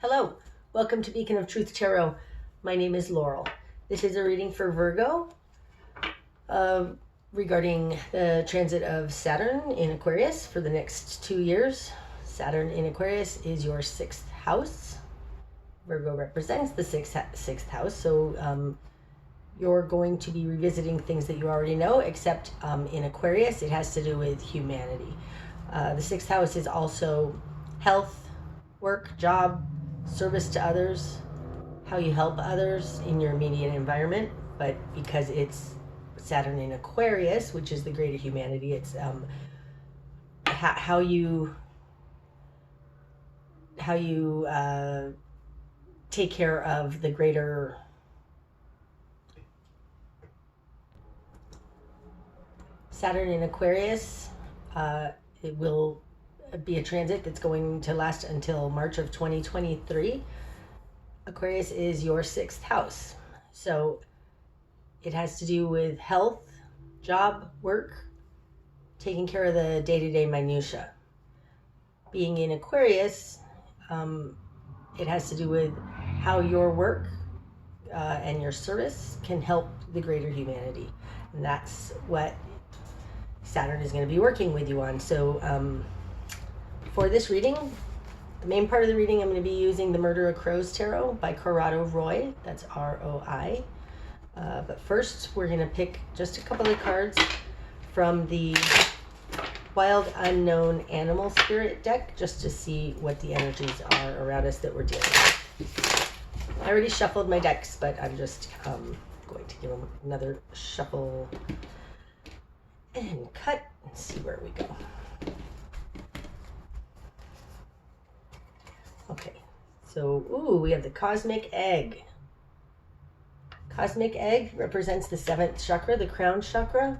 Hello, welcome to Beacon of Truth Tarot. My name is Laurel. This is a reading for Virgo regarding the transit of Saturn in Aquarius for the next 2 years. Saturn in Aquarius is your 6th house. Virgo represents the sixth house, so you're going to be revisiting things that you already know, except in Aquarius it has to do with humanity. The 6th house is also health, work, job, service to others, how you help others in your immediate environment. But because it's Saturn in Aquarius, which is the greater humanity, it's how you take care of the greater Saturn in Aquarius. It will be a transit that's going to last until March of 2023. Aquarius is your 6th house. So it has to do with health, job, work, taking care of the day-to-day minutia. Being in Aquarius, it has to do with how your work and your service can help the greater humanity. And that's what Saturn is going to be working with you on. So for this reading, the main part of the reading, I'm going to be using the Murder of Crows Tarot by Corrado Roy. That's R-O-I. But first, we're going to pick just a couple of cards from the Wild Unknown Animal Spirit deck, just to see what the energies are around us that we're dealing with. I already shuffled my decks, but I'm just going to give them another shuffle and cut and see where we go. Okay, so, we have the Cosmic Egg. Cosmic Egg represents the 7th chakra, the crown chakra.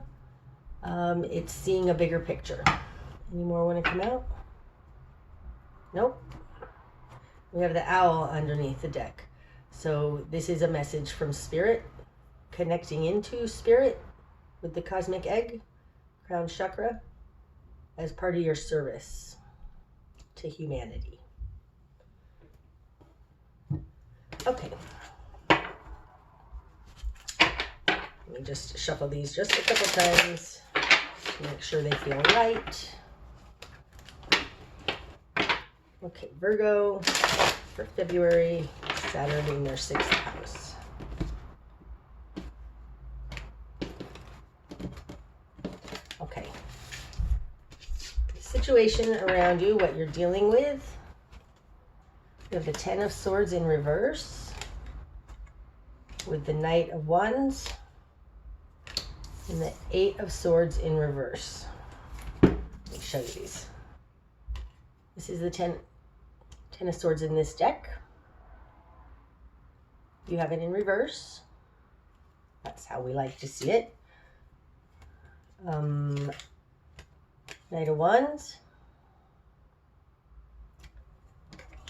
It's seeing a bigger picture. Any more want to come out? Nope. We have the owl underneath the deck. So this is a message from Spirit, connecting into Spirit with the Cosmic Egg, crown chakra, as part of your service to humanity. Okay. Let me just shuffle these just a couple times to make sure they feel right. Okay, Virgo for February, Saturn in their 6th house. Okay. The situation around you, what you're dealing with. We have the 10 of Swords in reverse with the Knight of Wands and the 8 of Swords in reverse. Let me show you these. This is the 10 of Swords in this deck. You have it in reverse. That's how we like to see it. Knight of Wands.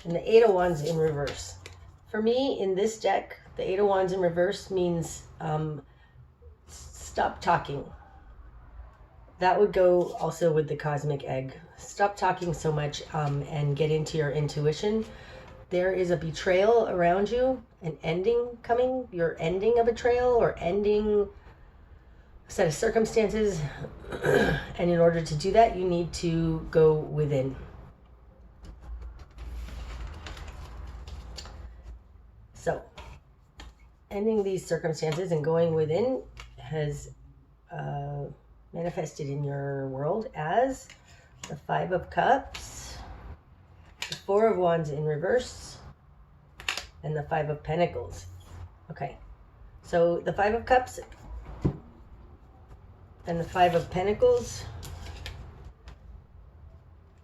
And the 8 of Wands in reverse. For me, in this deck, the 8 of Wands in reverse means stop talking. That would go also with the Cosmic Egg. Stop talking so much and get into your intuition. There is a betrayal around you, an ending coming. You're ending a betrayal or ending a set of circumstances. And in order to do that, you need to go within. So, ending these circumstances and going within has manifested in your world as the 5 of Cups, the 4 of Wands in reverse, and the 5 of Pentacles. Okay, so the 5 of Cups and the 5 of Pentacles,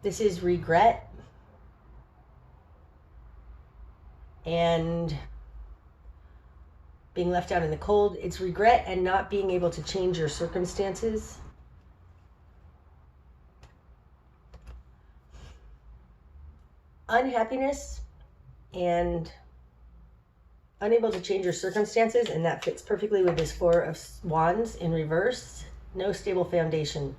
this is regret and being left out in the cold. It's regret and not being able to change your circumstances. Unhappiness and unable to change your circumstances, and that fits perfectly with this 4 of Wands in reverse. No stable foundation.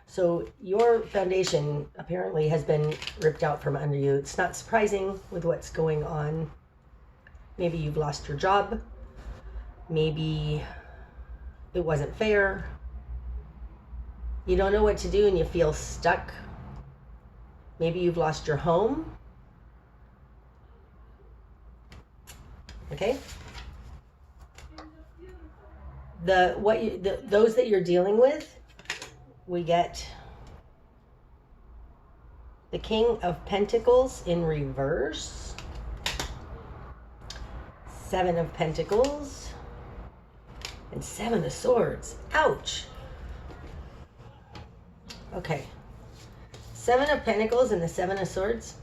So your foundation apparently has been ripped out from under you. It's not surprising with what's going on. Maybe you've lost your job. Maybe it wasn't fair. You don't know what to do and you feel stuck. Maybe you've lost your home. Okay? Those that you're dealing with, we get the King of Pentacles in reverse, Seven of Pentacles, and Seven of Swords. Ouch. Okay. Seven of Pentacles and the Seven of Swords.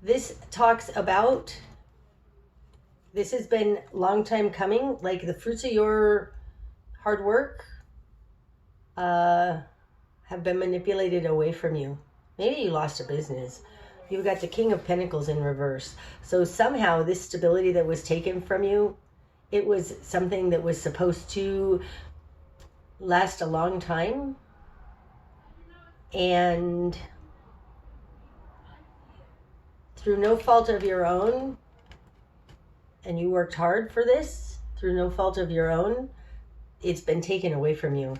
This talks about, this has been a long time coming, like the fruits of your hard work have been manipulated away from you. Maybe you lost a business. You've got the King of Pentacles in reverse. So somehow this stability that was taken from you, it was something that was supposed to last a long time. And through no fault of your own, and you worked hard for this, through no fault of your own, it's been taken away from you.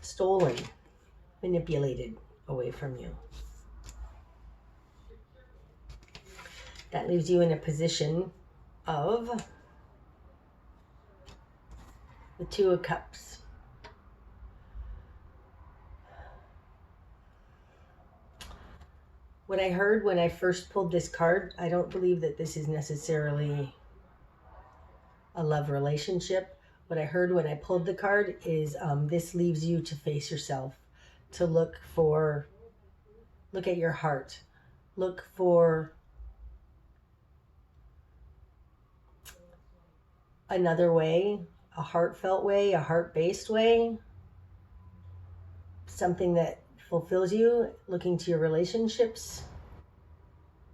Stolen, manipulated away from you. That leaves you in a position of the Two of Cups. What I heard when I first pulled this card, I don't believe that this is necessarily a love relationship. What I heard when I pulled the card is this leaves you to face yourself, to look at your heart, look for another way, a heartfelt way, a heart-based way, something that fulfills you, looking to your relationships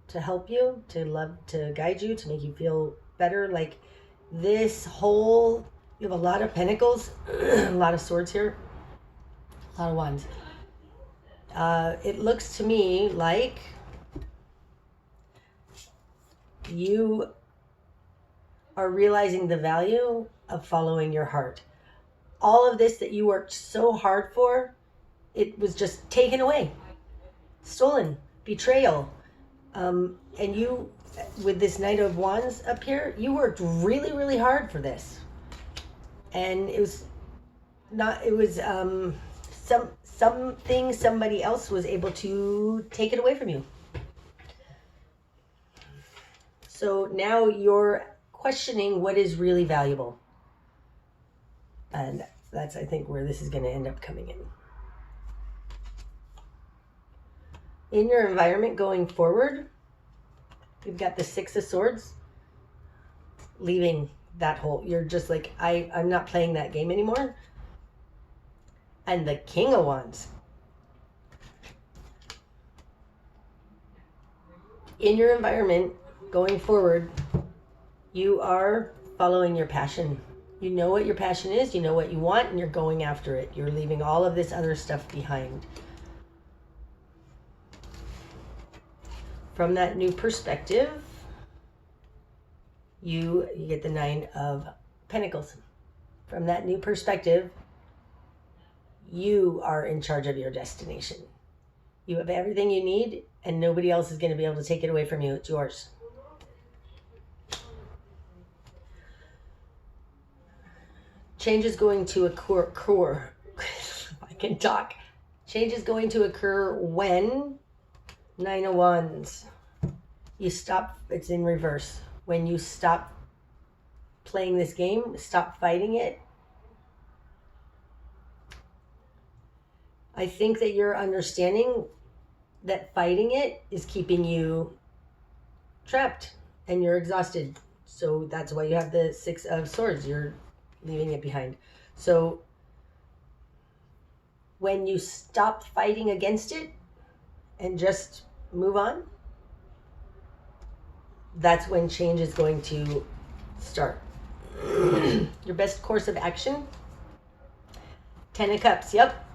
to help you, to love, to guide you, to make you feel better. Like this whole, you have a lot of pentacles, a lot of swords here, a lot of wands. It looks to me like you are realizing the value of following your heart. All of this that you worked so hard for, it was just taken away, stolen, betrayal. And you, with this Knight of Wands up here, you worked really, really hard for this. And it was something somebody else was able to take it away from you. So now you're questioning what is really valuable. And that's, I think, where this is going to end up coming in. In your environment going forward, you've got the Six of Swords, leaving that whole, you're just like, I'm not playing that game anymore. And the King of Wands. In your environment going forward, you are following your passion. You know what your passion is, you know what you want, and you're going after it. You're leaving all of this other stuff behind. From that new perspective, you get the Nine of Pentacles. From that new perspective, you are in charge of your destination. You have everything you need, and nobody else is going to be able to take it away from you. It's yours. Change is going to occur. I can talk. Change is going to occur when Nine of Wands. You stop, it's in reverse. When you stop playing this game, stop fighting it. I think that you're understanding that fighting it is keeping you trapped and you're exhausted. So that's why you have the Six of Swords. You're leaving it behind. So when you stop fighting against it and just move on, that's when change is going to start. Your best course of action Ten of Cups. Yep.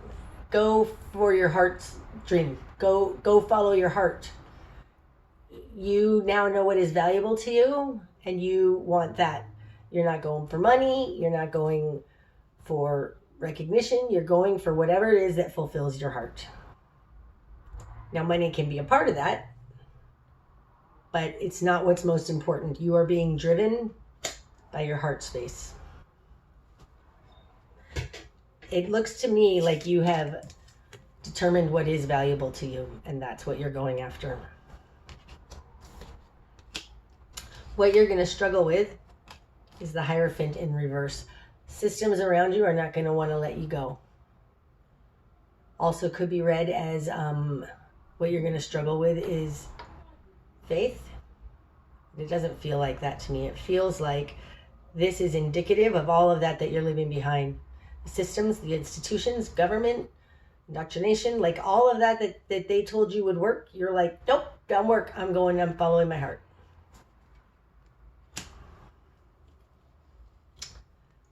Go for your heart's dream. Go follow your heart. You now know what is valuable to you, and you want that. You're not going for money. You're not going for recognition. You're going for whatever it is that fulfills your heart. Now, money can be a part of that, but it's not what's most important. You are being driven by your heart space. It looks to me like you have determined what is valuable to you, and that's what you're going after. What you're going to struggle with is the Hierophant in reverse. Systems around you are not going to want to let you go. Also could be read as what you're going to struggle with is faith. It doesn't feel like that to me. It feels like this is indicative of all of that you're leaving behind. The systems, the institutions, government, indoctrination, like all of that they told you would work. You're like, nope, don't work. I'm following my heart.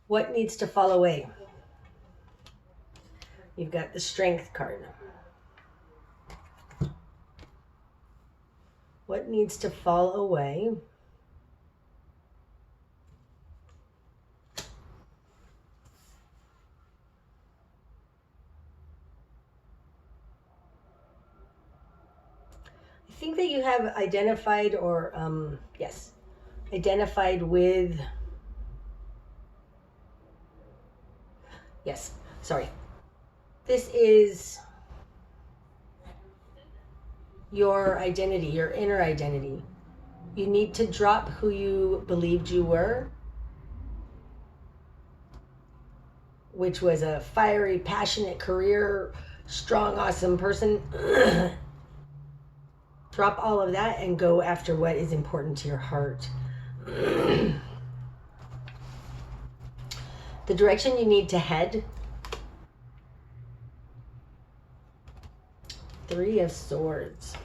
What needs to fall away? You've got the Strength card. What needs to fall away? I think that you have identified identified with, this is your identity, your inner identity. You need to drop who you believed you were, which was a fiery, passionate career, strong, awesome person. Drop all of that and go after what is important to your heart. The direction you need to head. Three of Swords.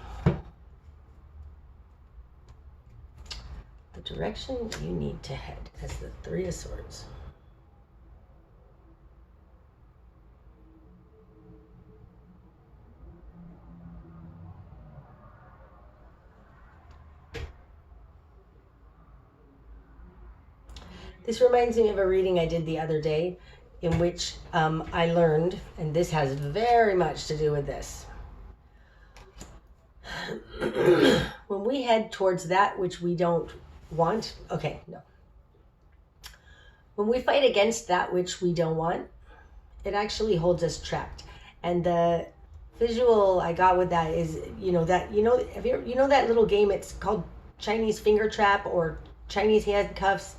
The direction you need to head as the Three of Swords. This reminds me of a reading I did the other day in which I learned, and this has very much to do with this. When we head towards that which we don't want, when we fight against that which we don't want, it actually holds us trapped. And the visual I got with that is, that little game, it's called Chinese finger trap or Chinese handcuffs,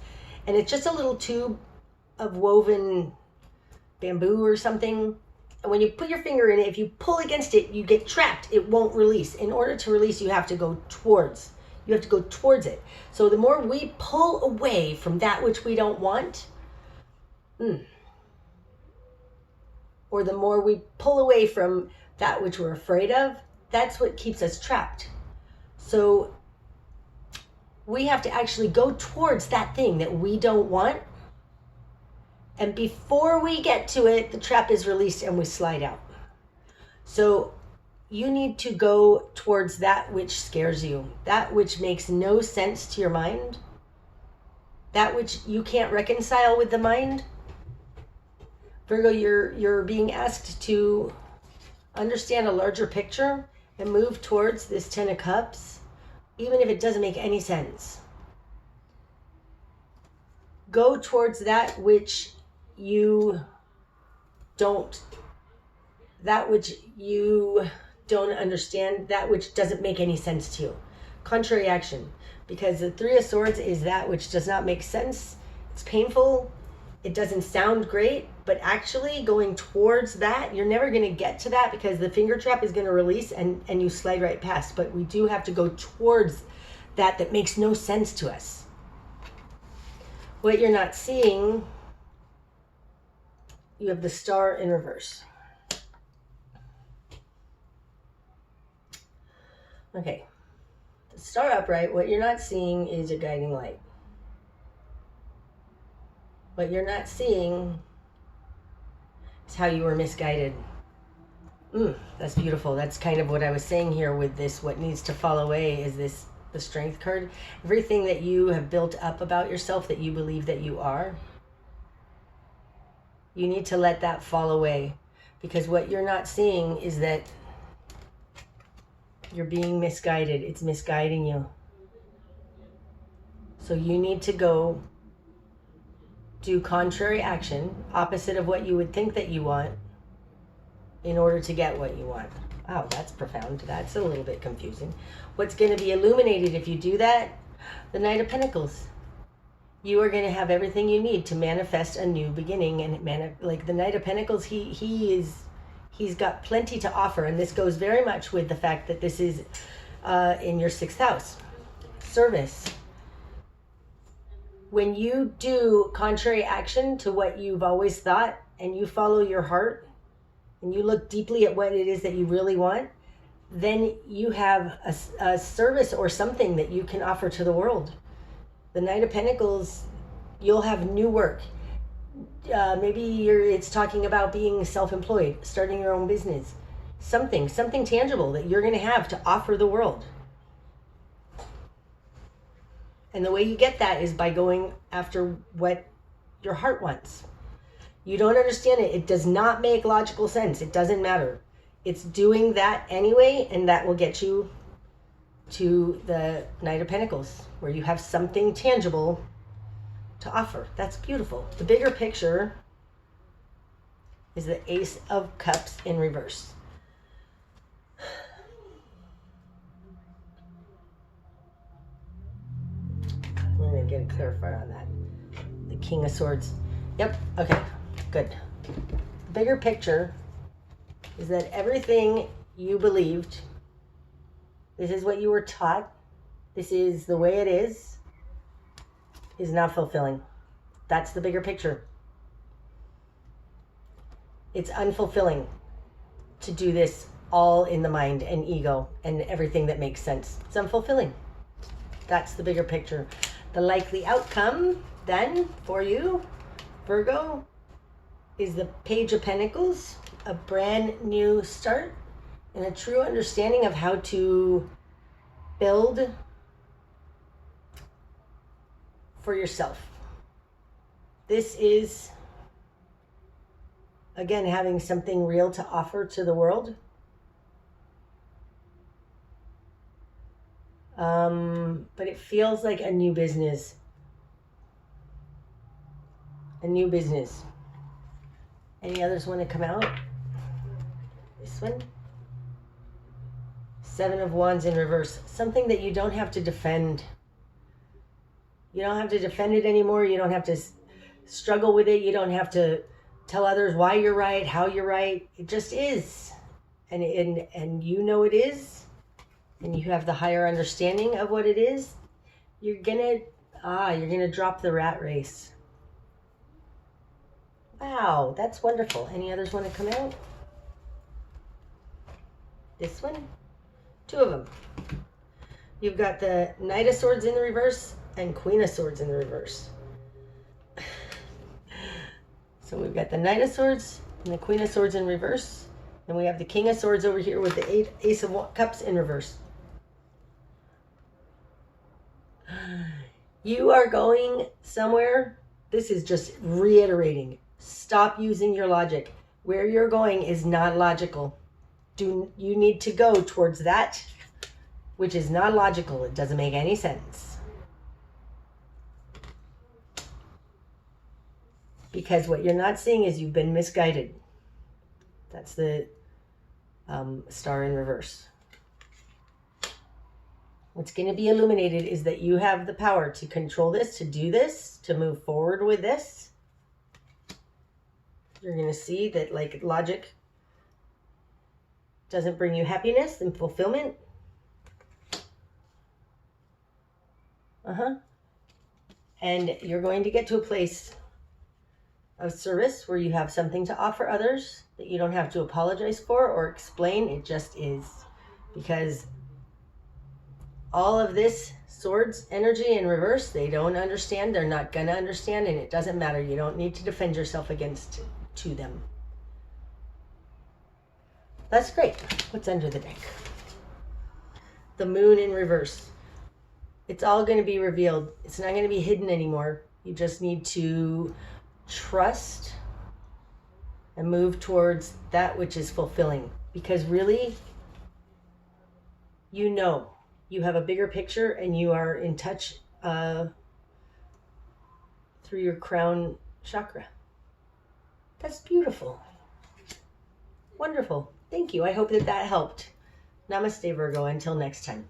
and it's just a little tube of woven bamboo or something. And when you put your finger in it, if you pull against it, you get trapped. It won't release. In order to release, you have to go towards it. So the more we pull away from that which we don't want, or the more we pull away from that which we're afraid of, that's what keeps us trapped. So we have to actually go towards that thing that we don't want. And before we get to it, the trap is released and we slide out. So you need to go towards that which scares you, that which makes no sense to your mind, that which you can't reconcile with the mind. Virgo, you're being asked to understand a larger picture and move towards this Ten of Cups, even if it doesn't make any sense. Go towards that which you don't understand, that which doesn't make any sense to you. Contrary action, because the Three of Swords is that which does not make sense. It's painful. It doesn't sound great, but actually going towards that, you're never going to get to that because the finger trap is going to release and you slide right past. But we do have to go towards that makes no sense to us. What you're not seeing, you have the Star in reverse. Okay, the Star upright, what you're not seeing is a guiding light. What you're not seeing It's how you were misguided. That's beautiful. That's kind of what I was saying here with this. What needs to fall away is this, the Strength card. Everything that you have built up about yourself that you believe that you are, you need to let that fall away. Because what you're not seeing is that you're being misguided. It's misguiding you. So you need to go do contrary action, opposite of what you would think that you want, in order to get what you want. Wow, that's profound. That's a little bit confusing. What's going to be illuminated if you do that? The Knight of Pentacles. You are going to have everything you need to manifest a new beginning. And like the Knight of Pentacles, he's got plenty to offer. And this goes very much with the fact that this is in your 6th house. Service. When you do contrary action to what you've always thought, and you follow your heart, and you look deeply at what it is that you really want, then you have a service or something that you can offer to the world. The Knight of Pentacles, you'll have new work. Maybe it's talking about being self-employed, starting your own business. Something tangible that you're going to have to offer the world. And the way you get that is by going after what your heart wants. You don't understand it. It does not make logical sense. It doesn't matter. It's doing that anyway, and that will get you to the Knight of Pentacles, where you have something tangible to offer. That's beautiful. The bigger picture is the Ace of Cups in reverse. I'm going to get a clarifier on that. The King of Swords. Yep. Okay. Good. The bigger picture is that everything you believed, this is what you were taught, this is the way it is not fulfilling. That's the bigger picture. It's unfulfilling to do this all in the mind and ego and everything that makes sense. It's unfulfilling. That's the bigger picture. The likely outcome then for you, Virgo, is the Page of Pentacles, a brand new start and a true understanding of how to build for yourself. This is, again, having something real to offer to the world. But it feels like a new business. A new business. Any others want to come out? This one? 7 of Wands in reverse. Something that you don't have to defend. You don't have to defend it anymore. You don't have to struggle with it. You don't have to tell others why you're right, how you're right. It just is. And you know it is. And you have the higher understanding of what it is. You're gonna drop the rat race. Wow, that's wonderful. Any others want to come out? This one? 2 of them. You've got the Knight of Swords in the reverse and Queen of Swords in the reverse. So we've got the Knight of Swords and the Queen of Swords in reverse. And we have the King of Swords over here with the Ace of Cups in reverse. You are going somewhere. This is just reiterating. Stop using your logic. Where you're going is not logical. You need to go towards that which is not logical. It doesn't make any sense. Because what you're not seeing is you've been misguided. That's the star in reverse. What's going to be illuminated is that you have the power to control this, to do this, to move forward with this. You're going to see that, like, logic doesn't bring you happiness and fulfillment. And you're going to get to a place of service where you have something to offer others that you don't have to apologize for or explain. It just is. Because all of this swords energy in reverse, they don't understand. They're not going to understand, and it doesn't matter. You don't need to defend yourself to them. That's great. What's under the deck? The moon in reverse. It's all going to be revealed. It's not going to be hidden anymore. You just need to trust and move towards that which is fulfilling. Because really, you know, you have a bigger picture and you are in touch through your crown chakra. That's beautiful. Wonderful. Thank you. I hope that helped. Namaste, Virgo. Until next time.